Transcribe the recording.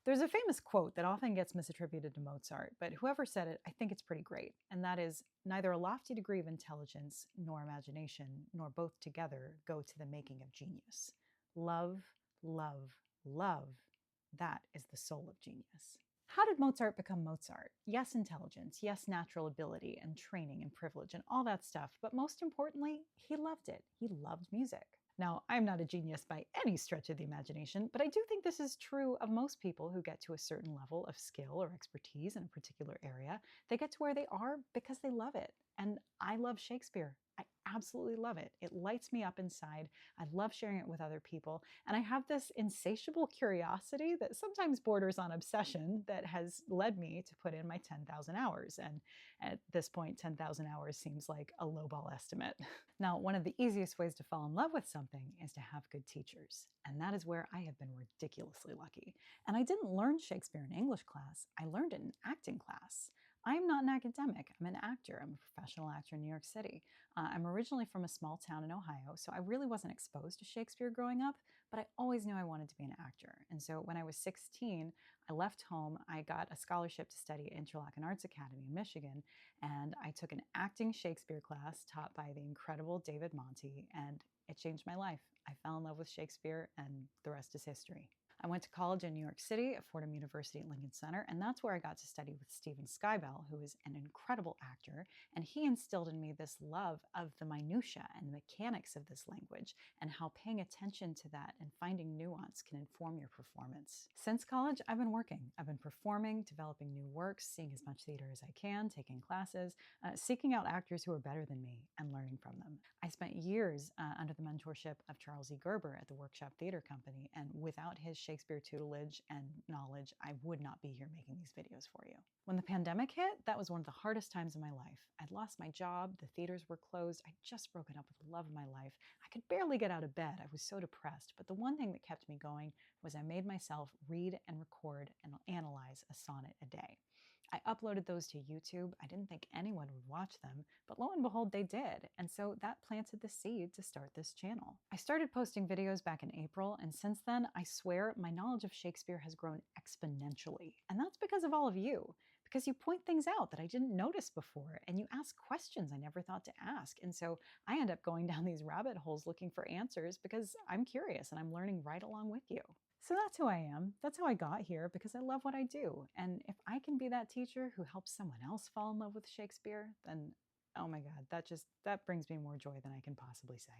There's a famous quote that often gets misattributed to Mozart, but whoever said it, I think it's pretty great. And that is, neither a lofty degree of intelligence nor imagination, nor both together, go to the making of genius. Love, love, love. That is the soul of genius. How did Mozart become Mozart? Yes, intelligence, yes, natural ability and training and privilege and all that stuff, but most importantly, he loved it. He loved music. Now, I'm not a genius by any stretch of the imagination, but I do think this is true of most people who get to a certain level of skill or expertise in a particular area. They get to where they are because they love it. And I love Shakespeare. I absolutely love it. It lights me up inside. I love sharing it with other people. And I have this insatiable curiosity that sometimes borders on obsession that has led me to put in my 10,000 hours. And at this point, 10,000 hours seems like a lowball estimate. Now, one of the easiest ways to fall in love with something is to have good teachers. And that is where I have been ridiculously lucky. And I didn't learn Shakespeare in English class. I learned it in acting class. I'm not an academic. I'm an actor. I'm a professional actor in New York City. I'm originally from a small town in Ohio, so I really wasn't exposed to Shakespeare growing up, but I always knew I wanted to be an actor. And so when I was 16, I left home. I got a scholarship to study at Interlochen Arts Academy in Michigan, and I took an acting Shakespeare class taught by the incredible David Monty, and it changed my life. I fell in love with Shakespeare, and the rest is history. I went to college in New York City at Fordham University at Lincoln Center, and that's where I got to study with Stephen Skybell, who is an incredible actor, and he instilled in me this love of the minutia and the mechanics of this language, and how paying attention to that and finding nuance can inform your performance. Since college, I've been working. I've been performing, developing new works, seeing as much theater as I can, taking classes, seeking out actors who are better than me, and learning from them. I spent years under the mentorship of Charles E. Gerber at the Workshop Theater Company, and without his Shakespeare tutelage and knowledge, I would not be here making these videos for you. When the pandemic hit, that was one of the hardest times in my life. I'd lost my job, the theaters were closed, I'd just broken up with the love of my life. I could barely get out of bed, I was so depressed, but the one thing that kept me going was I made myself read and record and analyze a sonnet a day. I uploaded those to YouTube. I didn't think anyone would watch them, but lo and behold, they did. And so that planted the seed to start this channel. I started posting videos back in April, and since then, I swear my knowledge of Shakespeare has grown exponentially. And that's because of all of you, because you point things out that I didn't notice before, and you ask questions I never thought to ask. And so I end up going down these rabbit holes looking for answers because I'm curious and I'm learning right along with you. So that's who I am. That's how I got here, because I love what I do. And if I can be that teacher who helps someone else fall in love with Shakespeare, then oh my God, that brings me more joy than I can possibly say.